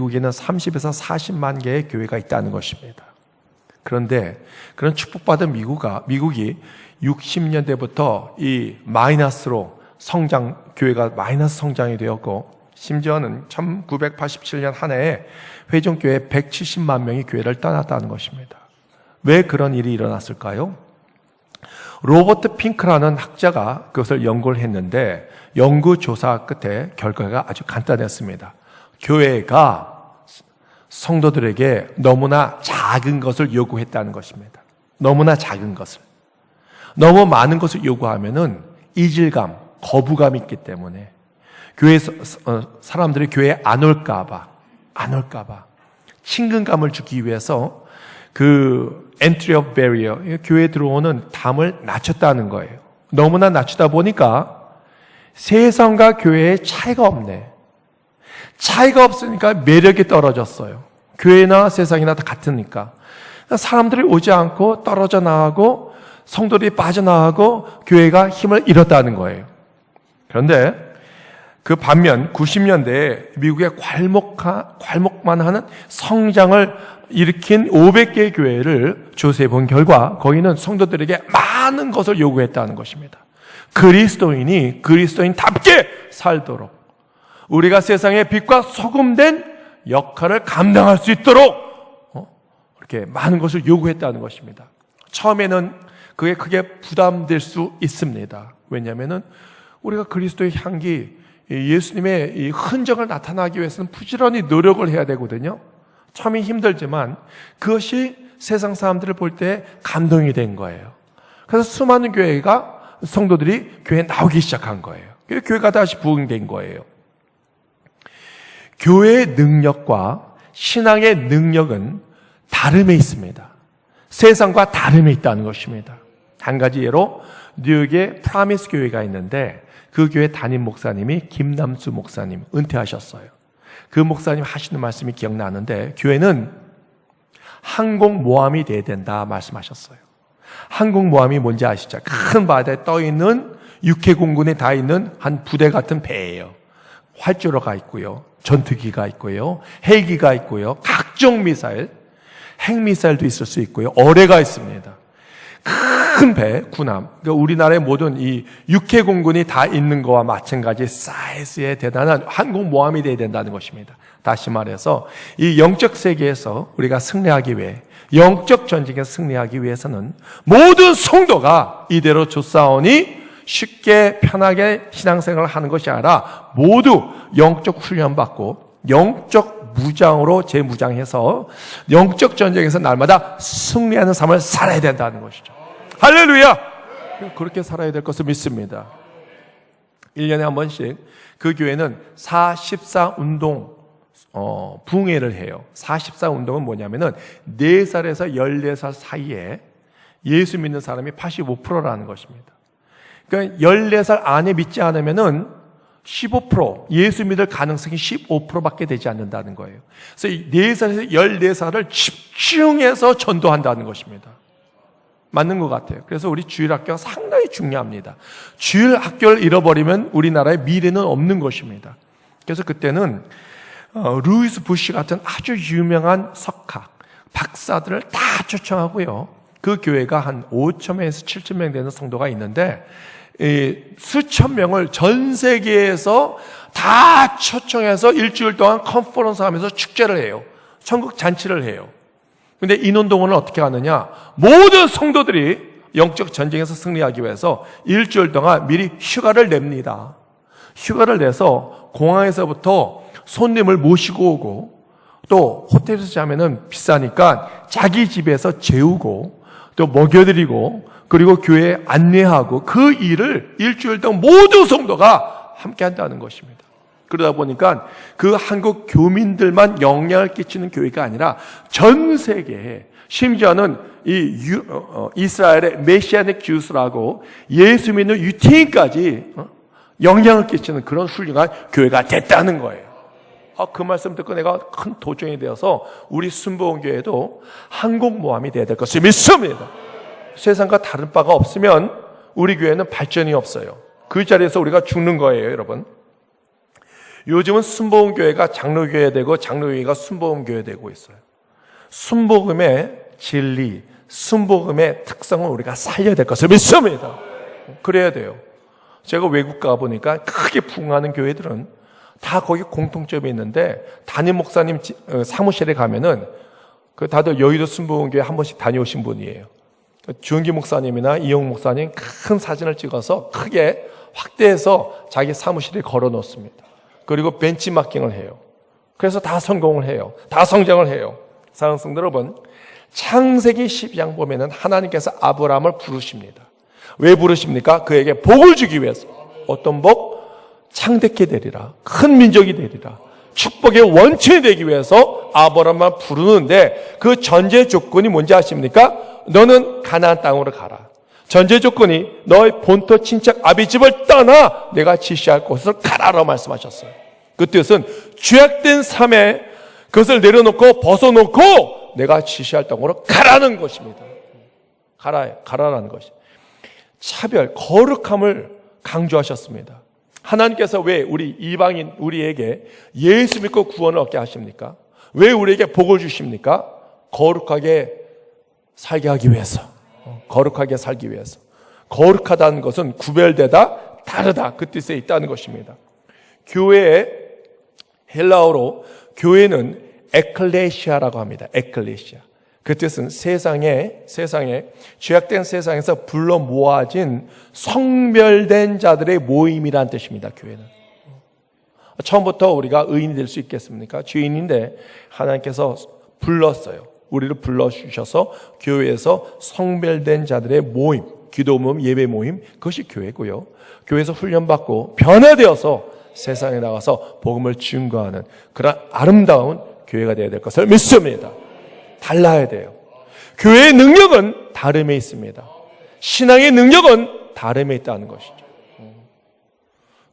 미국에는 30에서 40만 개의 교회가 있다는 것입니다. 그런데 그런 축복받은 미국이 60년대부터 이 마이너스로 교회가 마이너스 성장이 되었고, 심지어는 1987년 한 해에 회중교회 170만 명이 교회를 떠났다는 것입니다. 왜 그런 일이 일어났을까요? 로버트 핑크라는 학자가 그것을 연구를 했는데, 연구조사 끝에 결과가 아주 간단했습니다. 교회가 성도들에게 너무나 작은 것을 요구했다는 것입니다. 너무나 작은 것을. 너무 많은 것을 요구하면은 이질감, 거부감이 있기 때문에 사람들이 교회에 안 올까봐 친근감을 주기 위해서 그 entry of barrier, 교회에 들어오는 담을 낮췄다는 거예요. 너무나 낮추다 보니까 세상과 교회에 차이가 없네. 차이가 없으니까 매력이 떨어졌어요. 교회나 세상이나 다 같으니까. 사람들이 오지 않고 떨어져 나가고 성도들이 빠져나가고 교회가 힘을 잃었다는 거예요. 그런데 그 반면 90년대에 미국의 괄목만 하는 성장을 일으킨 500개의 교회를 조사해 본 결과 거기는 성도들에게 많은 것을 요구했다는 것입니다. 그리스도인이 그리스도인답게 살도록, 우리가 세상의 빛과 소금된 역할을 감당할 수 있도록 이렇게 많은 것을 요구했다는 것입니다. 처음에는 그게 크게 부담될 수 있습니다. 왜냐하면 우리가 그리스도의 향기, 예수님의 이 흔적을 나타나기 위해서는 부지런히 노력을 해야 되거든요. 처음이 힘들지만 그것이 세상 사람들을 볼 때 감동이 된 거예요. 그래서 수많은 성도들이 교회에 나오기 시작한 거예요. 교회가 다시 부흥된 거예요. 교회의 능력과 신앙의 능력은 다름에 있습니다. 세상과 다름에 있다는 것입니다. 한 가지 예로 뉴욕에 프라미스 교회가 있는데 그 교회 담임 목사님이 김남수 목사님, 은퇴하셨어요. 그 목사님 하시는 말씀이 기억나는데, 교회는 항공모함이 돼야 된다 말씀하셨어요. 항공모함이 뭔지 아시죠? 큰 바다에 떠있는 육해공군에 다 있는 한 부대 같은 배예요. 활주로가 있고요, 전투기가 있고요, 헬기가 있고요, 각종 미사일, 핵미사일도 있을 수 있고요, 어뢰가 있습니다. 큰 배, 군함. 그러니까 우리나라의 모든 이 육해공군이 다 있는 거와 마찬가지 사이즈의 대단한 항공모함이 돼야 된다는 것입니다. 다시 말해서 이 영적 세계에서 우리가 승리하기 위해, 영적 전쟁에서 승리하기 위해서는 모든 성도가 이대로 조사오니 쉽게 편하게 신앙생활을 하는 것이 아니라 모두 영적 훈련받고 영적 무장으로 재무장해서 영적 전쟁에서 날마다 승리하는 삶을 살아야 된다는 것이죠. 할렐루야! 그렇게 살아야 될 것을 믿습니다. 1년에 한 번씩 그 교회는 414운동 부흥회를 해요. 414운동은 뭐냐면은 4살에서 14살 사이에 예수 믿는 사람이 85%라는 것입니다. 그러니까 14살 안에 믿지 않으면은 15%, 예수 믿을 가능성이 15%밖에 되지 않는다는 거예요. 그래서 4살에서 14살을 집중해서 전도한다는 것입니다. 맞는 것 같아요. 그래서 우리 주일학교가 상당히 중요합니다. 주일학교를 잃어버리면 우리나라의 미래는 없는 것입니다. 그래서 그때는 루이스 부시 같은 아주 유명한 석학, 박사들을 다 초청하고요. 그 교회가 한 5,000명에서 7,000명 되는 성도가 있는데 수천 명을 전 세계에서 다 초청해서 일주일 동안 컨퍼런스 하면서 축제를 해요. 천국 잔치를 해요. 근데 인원동원을 어떻게 하느냐? 모든 성도들이 영적 전쟁에서 승리하기 위해서 일주일 동안 미리 휴가를 냅니다. 휴가를 내서 공항에서부터 손님을 모시고 오고, 또 호텔에서 자면은 비싸니까 자기 집에서 재우고 또 먹여드리고, 그리고 교회에 안내하고, 그 일을 일주일 동안 모든 성도가 함께 한다는 것입니다. 그러다 보니까 그 한국 교민들만 영향을 끼치는 교회가 아니라 전 세계에, 심지어는 이스라엘의 메시아닉 주스라고 예수 믿는 유태인까지 영향을 끼치는 그런 훌륭한 교회가 됐다는 거예요. 그 말씀 듣고 내가 큰 도전이 되어서 우리 순복음교회도 항공모함이 되어야 될 것을 믿습니다. 세상과 다른 바가 없으면 우리 교회는 발전이 없어요. 그 자리에서 우리가 죽는 거예요, 여러분. 요즘은 순복음교회가 장로교회 되고 장로교회가 순복음교회 되고 있어요. 순복음의 진리, 순복음의 특성을 우리가 살려야 될 것을 믿습니다. 그래야 돼요. 제가 외국 가보니까 크게 부흥하는 교회들은 다 거기 공통점이 있는데, 담임 목사님 사무실에 가면은 다들 여의도 순복음교회 한 번씩 다녀오신 분이에요. 주은기 목사님이나 이용 목사님 큰 사진을 찍어서 크게 확대해서 자기 사무실에 걸어 놓습니다. 그리고 벤치마킹을 해요. 그래서 다 성공을 해요. 다 성장을 해요. 사랑하는 성도 여러분, 창세기 12장 보면은 하나님께서 아브라함을 부르십니다. 왜 부르십니까? 그에게 복을 주기 위해서. 어떤 복? 창대케 되리라. 큰 민족이 되리라. 축복의 원천이 되기 위해서 아브라함을 부르는데, 그 전제 조건이 뭔지 아십니까? 너는 가나안 땅으로 가라. 전제 조건이 너의 본토 친척 아비집을 떠나 내가 지시할 곳을 가라라고 말씀하셨어요. 그 뜻은 죄악된 삶에 그것을 내려놓고 벗어놓고 내가 지시할 땅으로 가라는 것입니다. 가라라는 것이. 차별, 거룩함을 강조하셨습니다. 하나님께서 왜 우리 이방인 우리에게 예수 믿고 구원을 얻게 하십니까? 왜 우리에게 복을 주십니까? 거룩하게 살게 하기 위해서. 거룩하게 살기 위해서. 거룩하다는 것은 구별되다, 다르다, 그 뜻에 있다는 것입니다. 교회의 헬라어로 교회는 에클레시아라고 합니다. 에클레시아. 그 뜻은 세상에 죄악된 세상에서 불러 모아진 성별된 자들의 모임이란 뜻입니다. 교회는. 처음부터 우리가 의인이 될 수 있겠습니까? 죄인인데 하나님께서 불렀어요. 우리를 불러주셔서 교회에서 성별된 자들의 모임, 기도 모임, 예배 모임, 그것이 교회고요. 교회에서 훈련받고 변화되어서 세상에 나가서 복음을 증거하는 그런 아름다운 교회가 되어야 될 것을 믿습니다. 달라야 돼요. 교회의 능력은 다름에 있습니다. 신앙의 능력은 다름에 있다는 것이죠.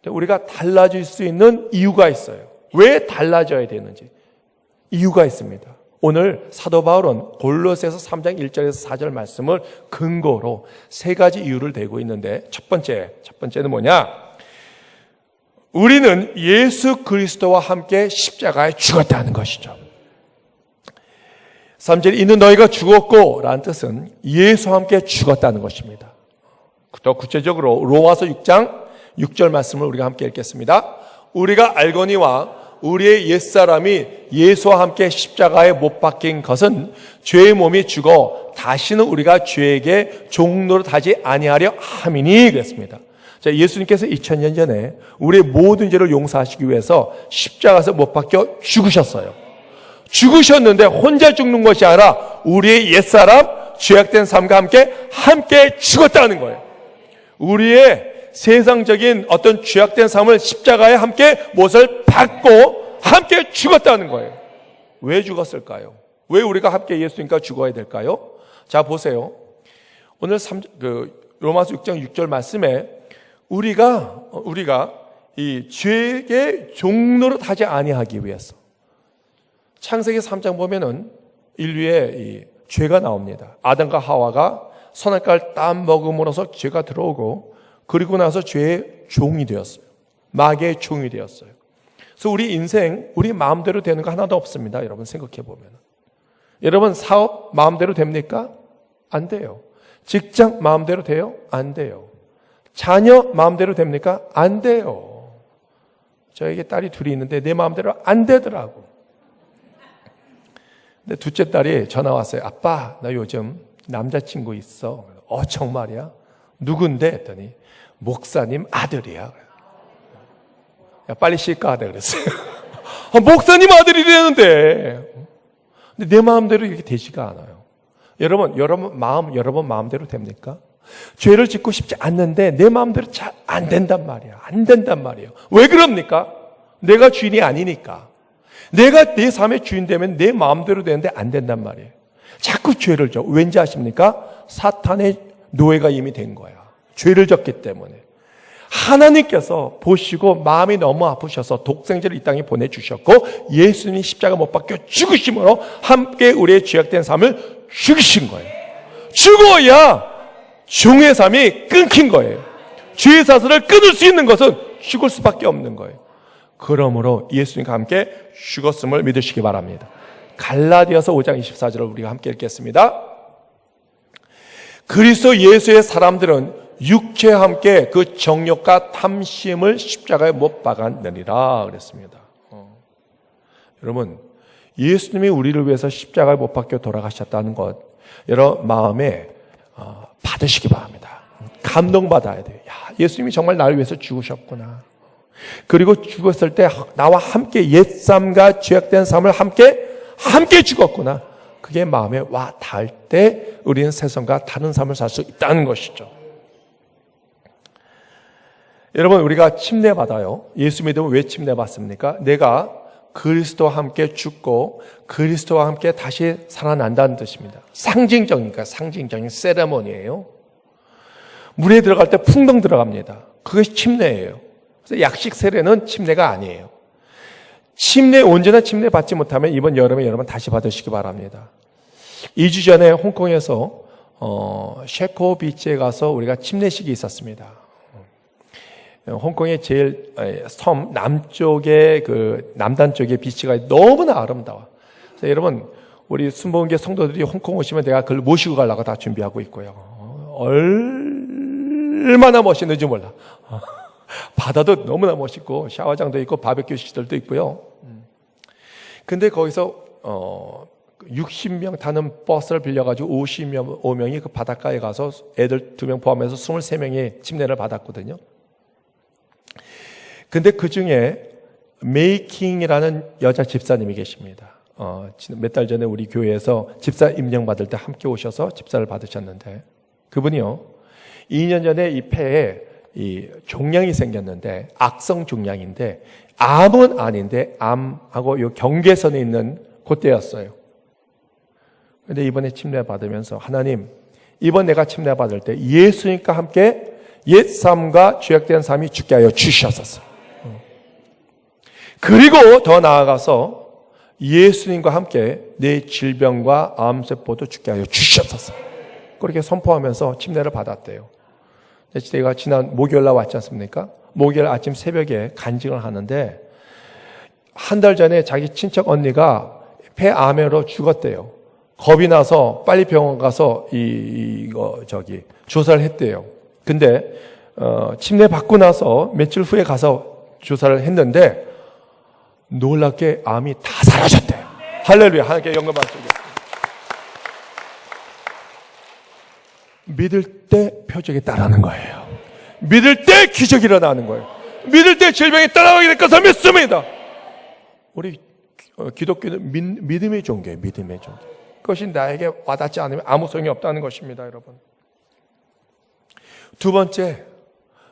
우리가 달라질 수 있는 이유가 있어요. 왜 달라져야 되는지 이유가 있습니다. 오늘 사도 바울은 골로새서 3장 1절에서 4절 말씀을 근거로 세 가지 이유를 대고 있는데, 첫 번째는 뭐냐? 우리는 예수 그리스도와 함께 십자가에 죽었다는 것이죠. 3절, 이는 너희가 죽었고 라는 뜻은 예수와 함께 죽었다는 것입니다. 더 구체적으로 로마서 6장 6절 말씀을 우리가 함께 읽겠습니다. 우리가 알거니와 우리의 옛사람이 예수와 함께 십자가에 못 박힌 것은 죄의 몸이 죽어 다시는 우리가 죄에게 종노릇하지 아니하려 함이니 그랬습니다. 자, 예수님께서 2000년 전에 우리의 모든 죄를 용서하시기 위해서 십자가에서 못 박혀 죽으셨어요. 죽으셨는데 혼자 죽는 것이 아니라 우리의 옛사람, 죄악된 삶과 함께 죽었다는 거예요. 우리의 세상적인 어떤 죄악된 삶을 십자가에 함께 못을 박고 함께 죽었다는 거예요. 왜 죽었을까요? 왜 우리가 함께 예수님과 죽어야 될까요? 자, 보세요. 오늘 로마서 6장 6절 말씀에 우리가 이 죄의 종노릇 하지 아니하기 위해서, 창세기 3장 보면은 인류의 이 죄가 나옵니다. 아담과 하와가 선악과를 땀 먹음으로써 죄가 들어오고, 그리고 나서 죄의 종이 되었어요. 마귀의 종이 되었어요. 그래서 우리 인생, 우리 마음대로 되는 거 하나도 없습니다. 여러분 생각해 보면. 여러분 사업 마음대로 됩니까? 안 돼요. 직장 마음대로 돼요? 안 돼요. 자녀 마음대로 됩니까? 안 돼요. 저에게 딸이 둘이 있는데 내 마음대로 안 되더라고. 근데 둘째 딸이 전화 왔어요. 아빠, 나 요즘 남자친구 있어. 정말이야? 누군데? 했더니 목사님 아들이야. 야, 빨리 실까하다 그랬어요. 목사님 아들이라는데. 근데 내 마음대로 이렇게 되지가 않아요. 여러분 마음대로 됩니까? 죄를 짓고 싶지 않는데 내 마음대로 잘 안 된단 말이야. 안 된단 말이에요. 왜 그럽니까? 내가 주인이 아니니까. 내가 내 삶의 주인 되면 내 마음대로 되는데 안 된단 말이에요. 자꾸 죄를 져. 왠지 아십니까? 사탄의 노예가 이미 된 거야. 죄를 졌기 때문에. 하나님께서 보시고 마음이 너무 아프셔서 독생자를 이 땅에 보내주셨고, 예수님이 십자가 못 박혀 죽으심으로 함께 우리의 죄악된 삶을 죽이신 거예요. 죽어야 종의 삶이 끊긴 거예요. 죄의 사슬을 끊을 수 있는 것은 죽을 수밖에 없는 거예요. 그러므로 예수님과 함께 죽었음을 믿으시기 바랍니다. 갈라디아서 5장 24절을 우리가 함께 읽겠습니다. 그리스도 예수의 사람들은 육체와 함께 그 정욕과 탐심을 십자가에 못 박았느니라 그랬습니다. 여러분, 예수님이 우리를 위해서 십자가에 못 박혀 돌아가셨다는 것 여러분 마음에 받으시기 바랍니다. 감동받아야 돼요. 야, 예수님이 정말 나를 위해서 죽으셨구나. 그리고 죽었을 때 나와 함께 옛삶과 죄악된 삶을 함께 죽었구나. 그게 마음에 와 닿을 때 우리는 세상과 다른 삶을 살 수 있다는 것이죠. 여러분, 우리가 침례받아요. 예수 믿으면 왜 침례받습니까? 내가 그리스도와 함께 죽고 그리스도와 함께 다시 살아난다는 뜻입니다. 상징적인 세레모니예요. 물에 들어갈 때 풍덩 들어갑니다. 그것이 침례예요. 그래서 약식 세례는 침례가 아니에요. 온전한 침례 받지 못하면 이번 여름에 여러분 다시 받으시기 바랍니다. 2주 전에 홍콩에서 셰코 비치에 가서 우리가 침례식이 있었습니다. 홍콩의 제일 섬 남쪽의 남단 쪽의 비치가 너무나 아름다워. 그래서 여러분, 우리 순복음교회 성도들이 홍콩 오시면 내가 그걸 모시고 가려고 다 준비하고 있고요. 얼마나 멋있는지 몰라. 바다도 너무나 멋있고 샤워장도 있고 바베큐 시설도 있고요. 근데 거기서 60명 타는 버스를 빌려가지고 55명이 그 바닷가에 가서 애들 2명 포함해서 23명이 침례를 받았거든요. 근데 그 중에 메이킹이라는 여자 집사님이 계십니다. 몇 달 전에 우리 교회에서 집사 임명받을 때 함께 오셔서 집사를 받으셨는데, 그분이요, 2년 전에 이 폐에 이 종양이 생겼는데, 악성 종양인데, 암은 아닌데, 암하고 요 경계선에 있는 그때였어요. 근데 이번에 침례 받으면서, 하나님, 이번 내가 침례 받을 때 예수님과 함께 옛 삶과 죄악된 삶이 죽게 하여 주시옵소서. 그리고 더 나아가서 예수님과 함께 내 질병과 암세포도 죽게 하여 주시옵소서. 그렇게 선포하면서 침례를 받았대요. 제가 지난 목요일날 왔지 않습니까? 목요일 아침 새벽에 간증을 하는데, 한 달 전에 자기 친척 언니가 폐암으로 죽었대요. 겁이 나서 빨리 병원 가서 조사를 했대요. 근데 침례 받고 나서 며칠 후에 가서 조사를 했는데 놀랍게 암이 다 사라졌대요. 할렐루야. 하나님께 영광 받습니다. 믿을 때 표적이 따르는 거예요. 믿을 때 기적이 일어나는 거예요. 믿을 때 질병이 따라가게 될 것을 믿습니다. 우리 기독교는 믿음의 종교예요. 믿음의 종교. 그것이 나에게 와닿지 않으면 아무 소용이 없다는 것입니다, 여러분. 두 번째,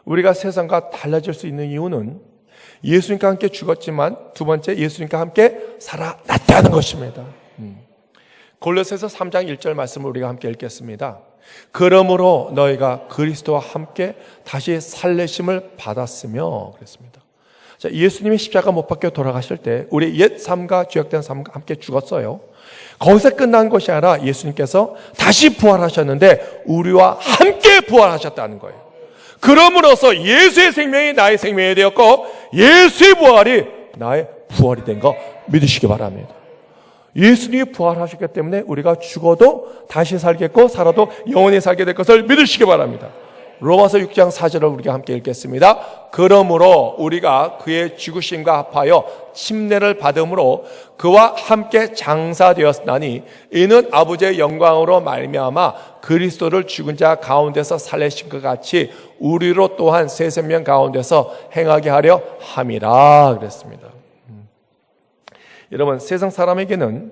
우리가 세상과 달라질 수 있는 이유는 예수님과 함께 죽었지만, 두 번째, 예수님과 함께 살아났다는 것입니다. 골로새서 3장 1절 말씀을 우리가 함께 읽겠습니다. 그러므로 너희가 그리스도와 함께 다시 살리심을 받았으며 그랬습니다. 자, 예수님이 십자가 못 박혀 돌아가실 때 우리 옛 삶과 죄악된 삶과 함께 죽었어요. 거기서 끝난 것이 아니라 예수님께서 다시 부활하셨는데 우리와 함께 부활하셨다는 거예요. 그러므로서 예수의 생명이 나의 생명이 되었고 예수의 부활이 나의 부활이 된 거 믿으시기 바랍니다. 예수님이 부활하셨기 때문에 우리가 죽어도 다시 살겠고 살아도 영원히 살게 될 것을 믿으시기 바랍니다. 로마서 6장 4절을 우리가 함께 읽겠습니다. 그러므로 우리가 그의 죽으심과 합하여 침례를 받음으로 그와 함께 장사되었나니 이는 아버지의 영광으로 말미암아 그리스도를 죽은 자 가운데서 살리신 것 같이 우리로 또한 새 생명 가운데서 행하게 하려 함이라 그랬습니다. 여러분, 세상 사람에게는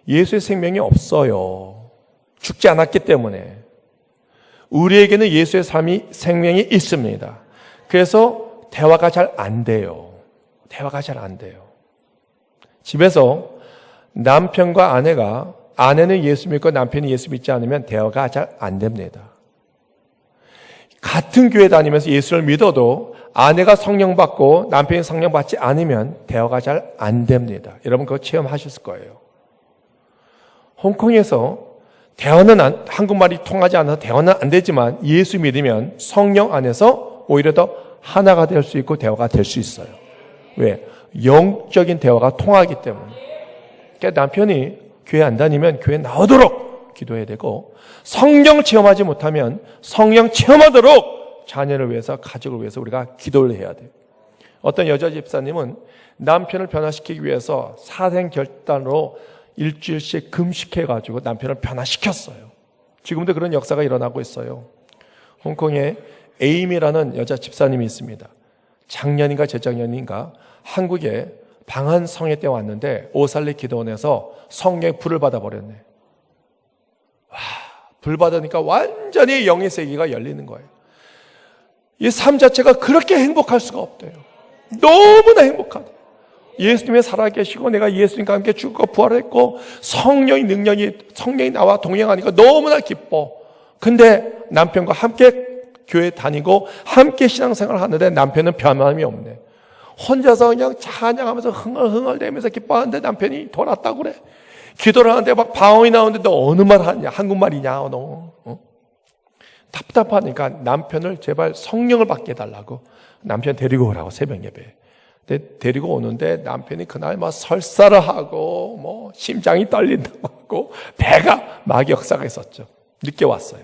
예수의 생명이 없어요. 죽지 않았기 때문에. 우리에게는 예수의 생명이 있습니다. 그래서 대화가 잘 안 돼요. 대화가 잘 안 돼요. 집에서 남편과 아내는 예수 믿고 남편이 예수 믿지 않으면 대화가 잘 안 됩니다. 같은 교회 다니면서 예수를 믿어도 아내가 성령 받고 남편이 성령 받지 않으면 대화가 잘 안 됩니다. 여러분 그거 체험하셨을 거예요. 홍콩에서 한국말이 통하지 않아서 대화는 안 되지만 예수 믿으면 성령 안에서 오히려 더 하나가 될 수 있고 대화가 될 수 있어요. 왜? 영적인 대화가 통하기 때문에. 그러니까 남편이 교회 안 다니면 교회 나오도록 기도해야 되고, 성령 체험하지 못하면 성령 체험하도록 자녀를 위해서, 가족을 위해서 우리가 기도를 해야 돼요. 어떤 여자 집사님은 남편을 변화시키기 위해서 사생결단으로 일주일씩 금식해가지고 남편을 변화시켰어요. 지금도 그런 역사가 일어나고 있어요. 홍콩에 에임이라는 여자 집사님이 있습니다. 작년인가 재작년인가 한국에 방한 성회 때 왔는데 오살리 기도원에서 성령의 불을 받아버렸네. 와, 불 받으니까 완전히 영의 세계가 열리는 거예요. 이 삶 자체가 그렇게 행복할 수가 없대요. 너무나 행복하다. 예수님이 살아계시고 내가 예수님과 함께 죽고 부활했고 성령의 성령이 나와 동행하니까 너무나 기뻐. 근데 남편과 함께 교회 다니고 함께 신앙생활을 하는데 남편은 변함이 없네. 혼자서 그냥 찬양하면서 흥얼흥얼대면서 기뻐하는데 남편이 돌았다고 그래. 기도를 하는데 막 방언이 나오는데 너 어느 말 하냐? 한국말이냐? 너 답답하니까 남편을 제발 성령을 받게 해달라고 남편 데리고 오라고 새벽 예배. 근데 데리고 오는데 남편이 그날 막 설사를 하고 뭐 심장이 떨린다고 하고 배가 막 역사가 있었죠. 늦게 왔어요.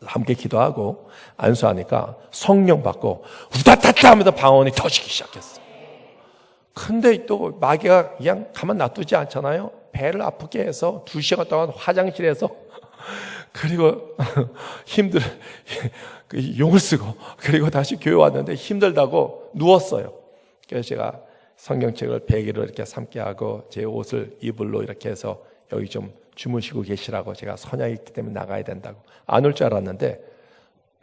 함께 기도하고 안수하니까 성령 받고 우다타타 하면서 방언이 터지기 시작했어요. 근데 또 마귀가 그냥 가만 놔두지 않잖아요. 배를 아프게 해서 2시간 동안 화장실에서 그리고 용을 쓰고 그리고 다시 교회 왔는데 힘들다고 누웠어요. 그래서 제가 성경책을 베개로 이렇게 삼게 하고 제 옷을 이불로 이렇게 해서 여기 좀 주무시고 계시라고 제가 선약이 있기 때문에 나가야 된다고 안 올 줄 알았는데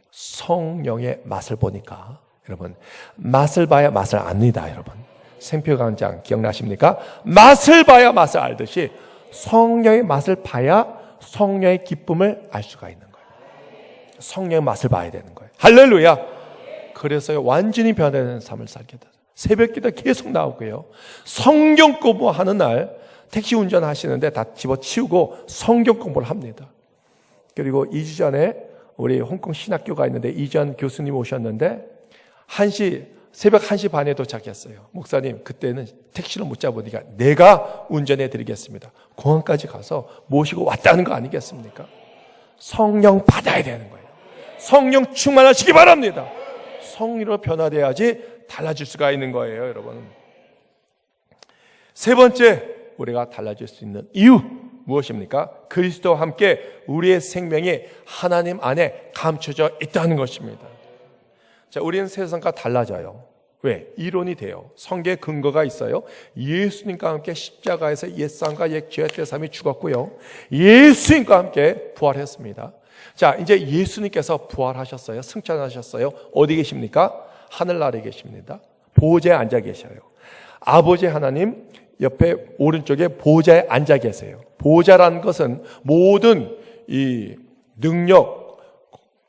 성령의 맛을 보니까 여러분 맛을 봐야 맛을 압니다. 여러분 생표강장 기억나십니까? 맛을 봐야 맛을 알듯이 성령의 맛을 봐야 성령의 기쁨을 알 수가 있는 거예요. 성령의 맛을 봐야 되는 거예요. 할렐루야. 그래서 완전히 변화되는 삶을 살게 돼요. 새벽기도 계속 나오고요. 성경 공부하는 날 택시 운전하시는데 다 집어치우고 성경 공부를 합니다. 그리고 2주 전에 우리 홍콩 신학교가 있는데 이전 교수님 오셨는데 새벽 1시 반에 도착했어요. 목사님 그때는 택시를 못 잡으니까 내가 운전해 드리겠습니다. 공항까지 가서 모시고 왔다는 거 아니겠습니까? 성령 받아야 되는 거예요. 성령 충만하시기 바랍니다. 성령으로 변화돼야지 달라질 수가 있는 거예요. 여러분 세 번째 우리가 달라질 수 있는 이유 무엇입니까? 그리스도와 함께 우리의 생명이 하나님 안에 감춰져 있다는 것입니다. 자, 우리는 세상과 달라져요. 왜? 이론이 돼요. 성경의 근거가 있어요. 예수님과 함께 십자가에서 옛사람과 옛 죄의 떼삼이 죽었고요. 예수님과 함께 부활했습니다. 자, 이제 예수님께서 부활하셨어요. 승천하셨어요. 어디 계십니까? 하늘나라에 계십니다. 보좌에 앉아 계셔요. 아버지 하나님 옆에 오른쪽에 보좌에 앉아 계세요. 보좌라는 것은 모든 이 능력,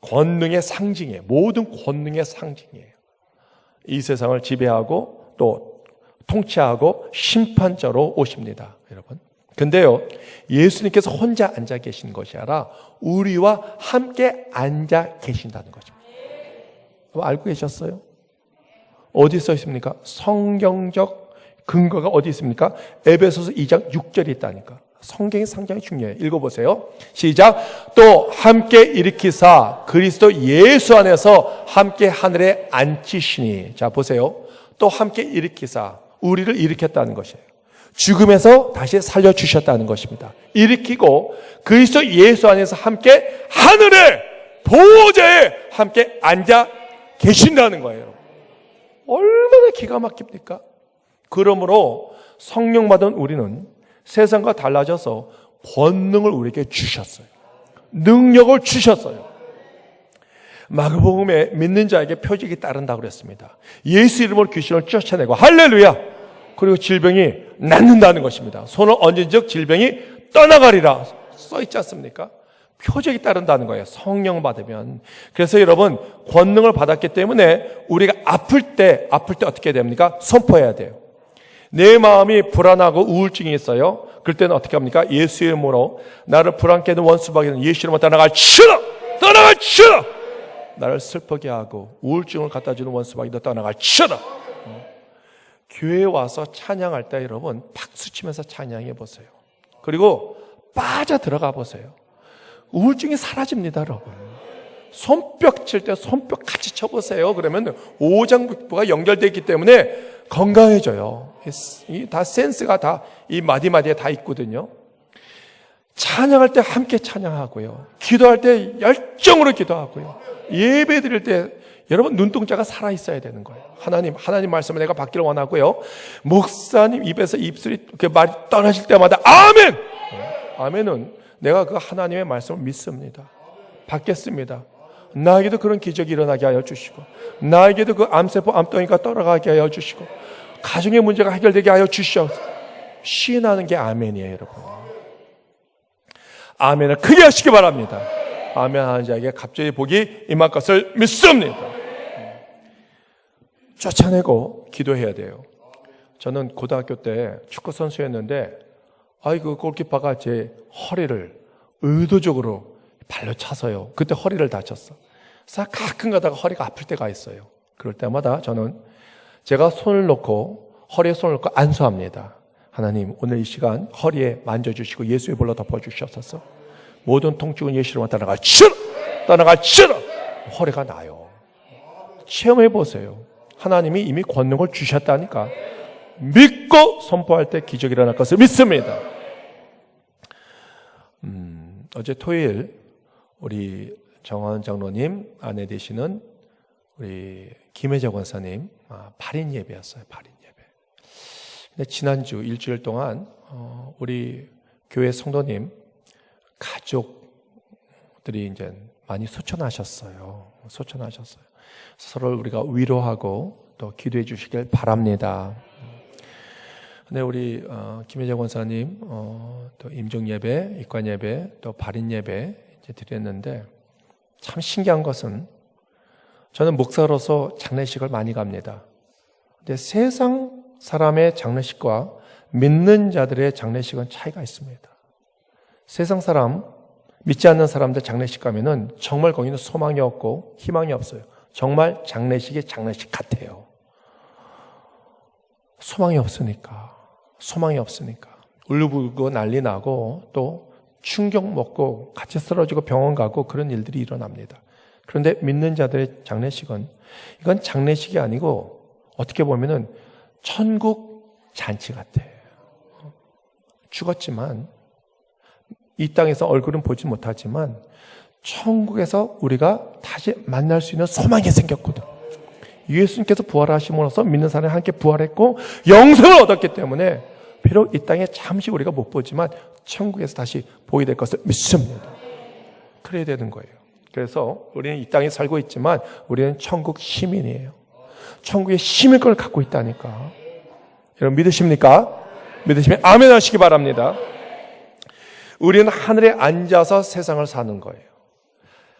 권능의 상징이에요. 모든 권능의 상징이에요. 이 세상을 지배하고 또 통치하고 심판자로 오십니다. 여러분. 근데요, 예수님께서 혼자 앉아 계신 것이 아니라 우리와 함께 앉아 계신다는 거죠. 알고 계셨어요? 어디 써 있습니까? 성경적 근거가 어디 있습니까? 에베소서 2장 6절이 있다니까. 성경이 상당히 중요해요. 읽어보세요. 시작. 또 함께 일으키사 그리스도 예수 안에서 함께 하늘에 앉히시니. 자 보세요. 또 함께 일으키사 우리를 일으켰다는 것이에요. 죽음에서 다시 살려주셨다는 것입니다. 일으키고 그리스도 예수 안에서 함께 하늘에 보좌에 함께 앉아 계신다는 거예요. 얼마나 기가 막힙니까? 그러므로 성령 받은 우리는 세상과 달라져서 권능을 우리에게 주셨어요. 능력을 주셨어요. 마가복음에 믿는 자에게 표적이 따른다고 그랬습니다. 예수 이름으로 귀신을 쫓아내고 할렐루야. 그리고 질병이 낫는다는 것입니다. 손을 얹은 즉 질병이 떠나가리라 써있지 않습니까? 표적이 따른다는 거예요. 성령 받으면. 그래서 여러분 권능을 받았기 때문에 우리가 아플 때 어떻게 됩니까? 선포해야 돼요. 내 마음이 불안하고 우울증이 있어요. 그럴 때는 어떻게 합니까? 예수 이름으로 나를 불안케 하는 원수박이는 예수 이름으로 떠나갈지어다. 떠나갈지어다. 나를 슬프게 하고 우울증을 갖다 주는 원수박이도 떠나갈지어다. 교회에 와서 찬양할 때 여러분 박수 치면서 찬양해 보세요. 그리고 빠져 들어가 보세요. 우울증이 사라집니다, 여러분. 손뼉 칠 때 손뼉 같이 쳐보세요. 그러면 오장육부가 연결되어 있기 때문에 건강해져요. 이 다 센스가 다 이 마디마디에 다 있거든요. 찬양할 때 함께 찬양하고요. 기도할 때 열정으로 기도하고요. 예배 드릴 때 여러분 눈동자가 살아있어야 되는 거예요. 하나님 말씀을 내가 받기를 원하고요. 목사님 입에서 입술이 그 말이 떨어질 때마다 아멘! 아멘은 내가 그 하나님의 말씀을 믿습니다. 받겠습니다. 나에게도 그런 기적이 일어나게 하여 주시고, 나에게도 그 암세포 암덩이가 떨어가게 하여 주시고, 가정의 문제가 해결되게 하여 주시옵소서. 시인하는 게 아멘이에요, 여러분. 아멘을 크게 하시기 바랍니다. 아멘 하는 자에게 갑자기 복이 임할 것을 믿습니다. 쫓아내고 기도해야 돼요. 저는 고등학교 때 축구 선수였는데, 그 골키퍼가 제 허리를 의도적으로 발로 차서요. 그때 허리를 다쳤어. 그래서 가끔 가다가 허리가 아플 때가 있어요. 그럴 때마다 저는 제가 허리에 손을 놓고 안수합니다. 하나님, 오늘 이 시간 허리에 만져주시고 예수의 볼로 덮어주시옵소서. 모든 통증은 예수로 떠나갈지라. 허리가 나요. 체험해 보세요. 하나님이 이미 권능을 주셨다니까. 믿고 선포할 때 기적이 일어날 것을 믿습니다. 어제 토요일 우리 정화은 장로님 아내 되시는 우리 김혜자 권사님 발인 예배였어요. 발인 예배. 근데 지난주 일주일 동안 우리 교회 성도님 가족들이 이제 많이 소천하셨어요. 서로 우리가 위로하고 또 기도해 주시길 바랍니다. 근데 우리 김혜자 권사님 또 임종 예배, 입관 예배, 또 발인 예배 이제 드렸는데 참 신기한 것은 저는 목사로서 장례식을 많이 갑니다. 근데 세상 사람의 장례식과 믿는 자들의 장례식은 차이가 있습니다. 세상 사람, 믿지 않는 사람들 장례식 가면은 정말 거기는 소망이 없고 희망이 없어요. 정말 장례식이 장례식 같아요. 소망이 없으니까. 울고불고 난리 나고 또 충격 먹고 같이 쓰러지고 병원 가고 그런 일들이 일어납니다. 그런데 믿는 자들의 장례식은 이건 장례식이 아니고 어떻게 보면은 천국 잔치 같아요. 죽었지만 이 땅에서 얼굴은 보지 못하지만 천국에서 우리가 다시 만날 수 있는 소망이 생겼거든. 예수님께서 부활하심으로써 믿는 사람이 함께 부활했고 영생을 얻었기 때문에 비록 이 땅에 잠시 우리가 못 보지만 천국에서 다시 보게 될 것을 믿습니다. 그래야 되는 거예요. 그래서 우리는 이 땅에 살고 있지만 우리는 천국 시민이에요. 천국의 시민권을 갖고 있다니까. 여러분 믿으십니까? 믿으시면 아멘 하시기 바랍니다. 우리는 하늘에 앉아서 세상을 사는 거예요.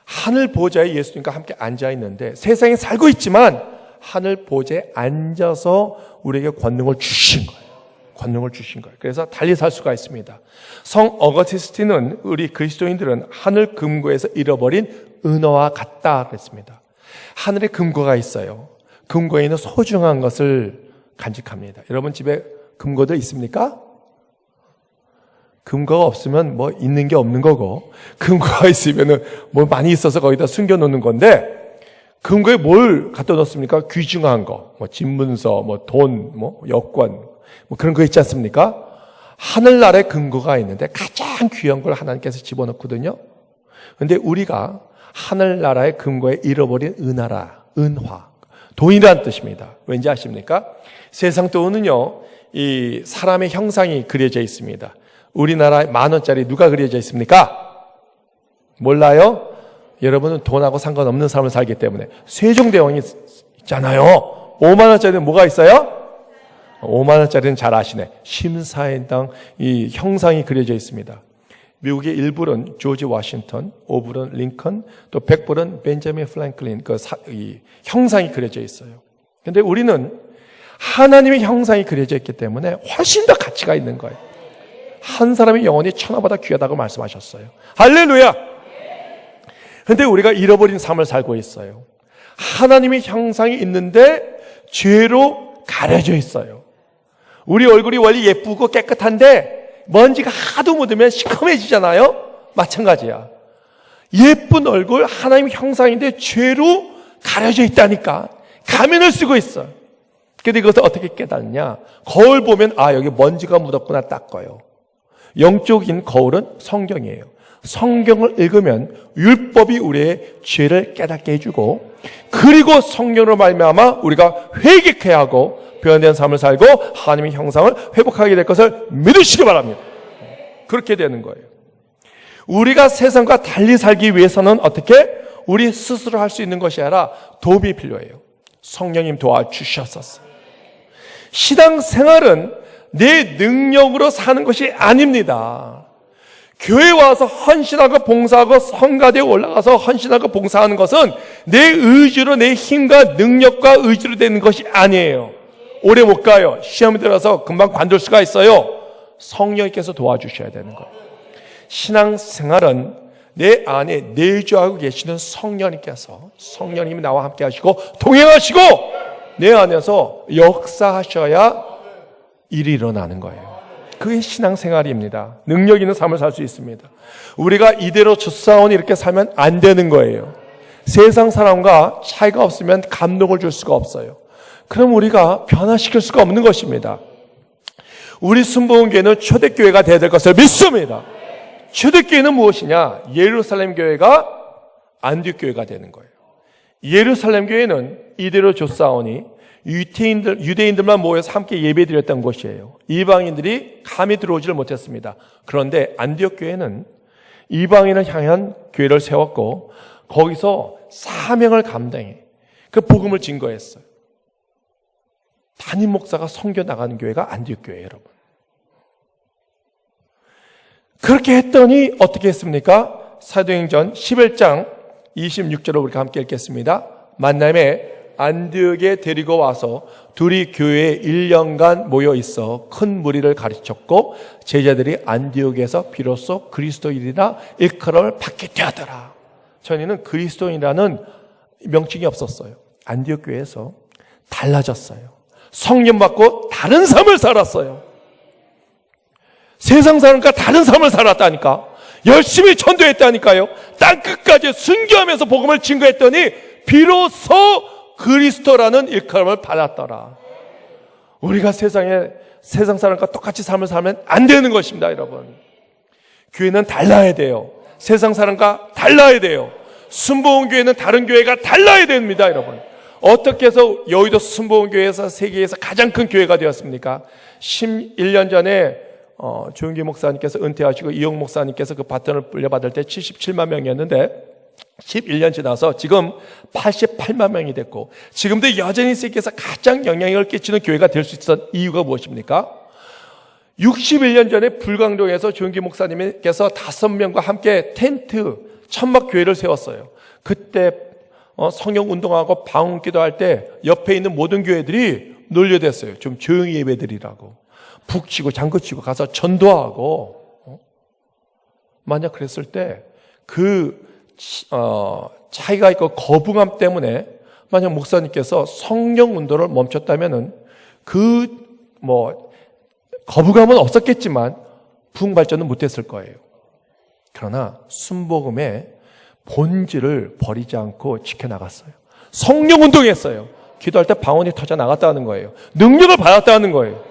하늘 보좌에 예수님과 함께 앉아 있는데 세상에 살고 있지만 하늘 보좌에 앉아서 우리에게 권능을 주신 거예요. 그래서 달리 살 수가 있습니다. 성 어거스틴은 우리 그리스도인들은 하늘 금고에서 잃어버린 은어와 같다 그랬습니다. 하늘에 금고가 있어요. 금고에 있는 소중한 것을 간직합니다. 여러분 집에 금고들 있습니까? 금고가 없으면 뭐 있는 게 없는 거고, 금고가 있으면은 뭐 많이 있어서 거기다 숨겨 놓는 건데, 금고에 뭘 갖다 놓습니까? 귀중한 거, 뭐 집문서, 뭐 돈, 뭐 여권, 뭐 그런 거 있지 않습니까? 하늘나라에 금고가 있는데 가장 귀한 걸 하나님께서 집어넣거든요. 근데 우리가 하늘나라의 금고에 잃어버린 은화, 돈이라는 뜻입니다. 왠지 아십니까? 세상 돈은요, 이 사람의 형상이 그려져 있습니다. 우리나라에 10,000원짜리 누가 그려져 있습니까? 몰라요? 여러분은 돈하고 상관없는 삶을 살기 때문에. 세종대왕이 있잖아요. 50,000원짜리는 뭐가 있어요? 50,000원짜리는 잘 아시네. 심사인당 이 형상이 그려져 있습니다. 미국의 1불은 조지 워싱턴, 5불은 링컨, 또 100불은 벤자민 프랭클린 이 형상이 그려져 있어요. 그런데 우리는 하나님의 형상이 그려져 있기 때문에 훨씬 더 가치가 있는 거예요. 한 사람의 영혼이 천하보다 귀하다고 말씀하셨어요. 할렐루야! 그런데 우리가 잃어버린 삶을 살고 있어요. 하나님의 형상이 있는데 죄로 가려져 있어요. 우리 얼굴이 원래 예쁘고 깨끗한데 먼지가 하도 묻으면 시커매지잖아요. 마찬가지야. 예쁜 얼굴 하나님 형상인데 죄로 가려져 있다니까. 가면을 쓰고 있어. 근데 이것을 어떻게 깨닫냐? 거울 보면 여기 먼지가 묻었구나 닦아요. 영적인 거울은 성경이에요. 성경을 읽으면 율법이 우리의 죄를 깨닫게 해주고, 그리고 성령으로 말미암아 우리가 회개해야 하고 변화된 삶을 살고 하나님의 형상을 회복하게 될 것을 믿으시기 바랍니다. 그렇게 되는 거예요. 우리가 세상과 달리 살기 위해서는 어떻게? 우리 스스로 할 수 있는 것이 아니라 도움이 필요해요. 성령님 도와주셨었어요. 신앙생활은 내 능력으로 사는 것이 아닙니다. 교회 와서 헌신하고 봉사하고 성가대에 올라가서 헌신하고 봉사하는 것은 내 의지로, 내 힘과 능력과 의지로 되는 것이 아니에요. 오래 못 가요. 시험이 들어서 금방 관둘 수가 있어요. 성령님께서 도와주셔야 되는 거예요. 신앙생활은 내 안에 내주하고 계시는 성령님이 나와 함께 하시고 동행하시고 내 안에서 역사하셔야 일이 일어나는 거예요. 그게 신앙생활입니다. 능력 있는 삶을 살 수 있습니다. 우리가 이대로 주사원이 이렇게 살면 안 되는 거예요. 세상 사람과 차이가 없으면 감동을 줄 수가 없어요. 그럼 우리가 변화시킬 수가 없는 것입니다. 우리 순복음교회는 초대교회가 되어야 될 것을 믿습니다. 초대교회는 무엇이냐? 예루살렘 교회가 안디옥 교회가 되는 거예요. 예루살렘 교회는 이대로 조사오니 유대인들만 모여서 함께 예배드렸던 곳이에요. 이방인들이 감히 들어오지를 못했습니다. 그런데 안디옥 교회는 이방인을 향한 교회를 세웠고 거기서 사명을 감당해 그 복음을 증거했어요. 담임 목사가 선교 나가는 교회가 안디옥 교회예요, 여러분. 그렇게 했더니 어떻게 했습니까? 사도행전 11장 26절을 우리가 함께 읽겠습니다. 만남에 안디옥에 데리고 와서 둘이 교회에 1년간 모여 있어 큰 무리를 가르쳤고 제자들이 안디옥에서 비로소 그리스도인이라 일컬음을 받게 되었더라. 전에는 그리스도인이라는 명칭이 없었어요. 안디옥 교회에서 달라졌어요. 성령 받고 다른 삶을 살았어요. 세상 사람과 다른 삶을 살았다니까. 열심히 전도했다니까요. 땅끝까지 순교하면서 복음을 증거했더니 비로소 그리스도라는 일컬음을 받았더라. 우리가 세상 사람과 똑같이 삶을 살면 안 되는 것입니다, 여러분. 교회는 달라야 돼요. 세상 사람과 달라야 돼요. 순복음교회는 다른 교회가 달라야 됩니다, 여러분. 어떻게 해서 여의도 순복음교회에서 세계에서 가장 큰 교회가 되었습니까? 11년 전에 조은기 목사님께서 은퇴하시고 이용 목사님께서 그 바톤을 물려받을 때 77만 명이었는데 11년 지나서 지금 88만 명이 됐고 지금도 여전히 세계에서 가장 영향력을 끼치는 교회가 될 수 있었던 이유가 무엇입니까? 61년 전에 불광동에서 조은기 목사님께서 5명과 함께 텐트 천막 교회를 세웠어요. 그때 성령운동하고 방언기도할 때 옆에 있는 모든 교회들이 놀려댔어요. 좀 조용히 예배드리라고. 북치고 장구치고 가서 전도하고. 만약 그랬을 때 차이가 있고 거부감 때문에 만약 목사님께서 성령 운동을 멈췄다면은 거부감은 없었겠지만 부흥 발전은 못했을 거예요. 그러나 순복음의 본질을 버리지 않고 지켜나갔어요. 성령 운동했어요. 기도할 때 방언이 터져 나갔다는 거예요. 능력을 받았다는 거예요.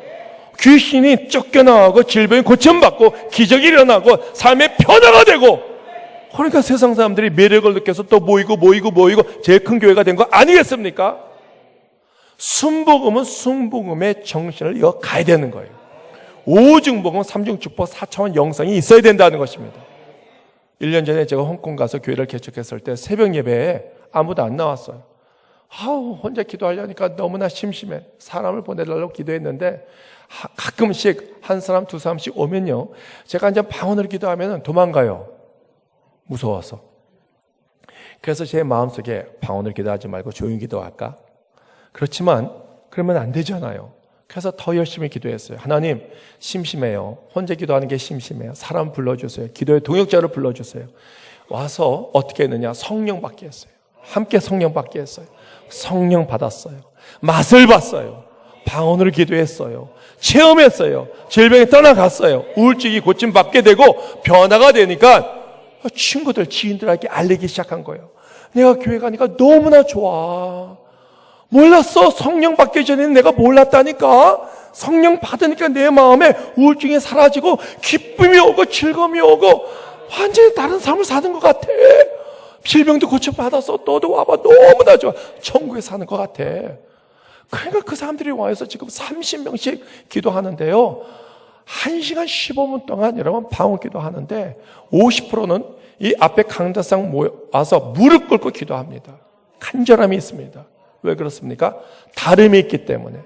귀신이 쫓겨나가고 질병이 고침받고 기적이 일어나고 삶의 변화가 되고 그러니까 세상 사람들이 매력을 느껴서 또 모이고 제일 큰 교회가 된 거 아니겠습니까? 순복음은 순복음의 정신을 이어가야 되는 거예요. 오중복음, 삼중축복, 4차원 영성이 있어야 된다는 것입니다. 1년 전에 제가 홍콩 가서 교회를 개척했을 때 새벽 예배에 아무도 안 나왔어요. 혼자 기도하려니까 너무나 심심해. 사람을 보내달라고 기도했는데 가끔씩 한 사람 두 사람씩 오면요. 제가 이제 방언을 기도하면 도망가요. 무서워서. 그래서 제 마음속에 방언을 기도하지 말고 조용히 기도할까? 그렇지만 그러면 안 되잖아요. 그래서 더 열심히 기도했어요. 하나님, 심심해요. 혼자 기도하는 게 심심해요. 사람 불러주세요. 기도의 동역자를 불러주세요. 와서 어떻게 했느냐? 성령 받게 했어요. 함께 성령 받게 했어요. 성령 받았어요. 맛을 봤어요. 방언으로 기도했어요. 체험했어요. 질병이 떠나갔어요. 우울증이 고침받게 되고 변화가 되니까 친구들, 지인들에게 알리기 시작한 거예요. 내가 교회 가니까 너무나 좋아. 몰랐어. 성령 받기 전에는 내가 몰랐다니까. 성령 받으니까 내 마음에 우울증이 사라지고 기쁨이 오고 즐거움이 오고 완전히 다른 삶을 사는 것 같아. 질병도 고쳐받아서 너도 와봐. 너무나 좋아. 천국에 사는 것 같아. 그러니까 그 사람들이 와서 지금 30명씩 기도하는데요. 1시간 15분 동안 여러분 방언 기도하는데 50%는 이 앞에 강단상 모여서 무릎 꿇고 기도합니다. 간절함이 있습니다. 왜 그렇습니까? 다름이 있기 때문에.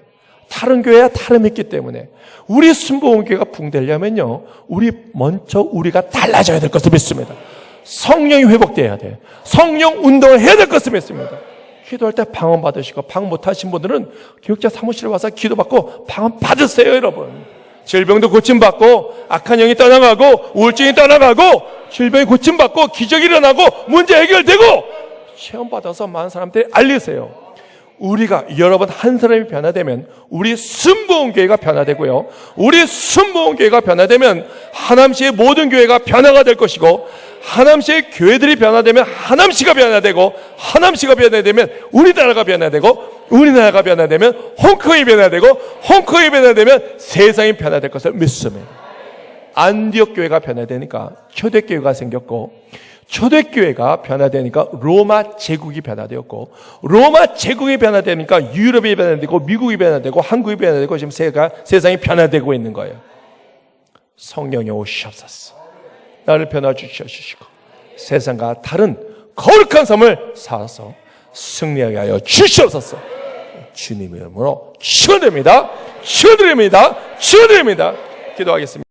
다른 교회와 다름이 있기 때문에. 우리 순복음교회가 붕되려면요, 우리가 달라져야 될 것을 믿습니다. 성령이 회복돼야 돼. 성령 운동을 해야 될 것을 믿습니다. 기도할 때 방언 받으시고 방언 못하신 분들은 교육자 사무실에 와서 기도받고 방언 받으세요, 여러분. 질병도 고침받고 악한 영이 떠나가고 우울증이 떠나가고 질병이 고침받고 기적이 일어나고 문제 해결되고 체험받아서 많은 사람들이 알리세요. 여러분 한 사람이 변화되면 우리 순복음교회가 변화되고요. 우리 순복음교회가 변화되면 하남시의 모든 교회가 변화가 될 것이고 하남시의 교회들이 변화되면 하남시가 변화되고 하남시가 변화되면 우리나라가 변화되고 우리나라가 변화되면 홍콩이 변화되고 홍콩이 변화되면 세상이 변화될 것을 믿습니다. 안디옥 교회가 변화되니까 초대교회가 생겼고 초대교회가 변화되니까 로마 제국이 변화되었고 로마 제국이 변화되니까 유럽이 변화되고 미국이 변화되고 한국이 변화되고 지금 세상이 변화되고 있는 거예요. 성령이 오시옵소서. 나를 변화주시고 세상과 다른 거룩한 삶을 살아서 승리하게 하여 주시옵소서. 주님의 이름으로 축원드립니다. 축원드립니다. 축원드립니다. 기도하겠습니다.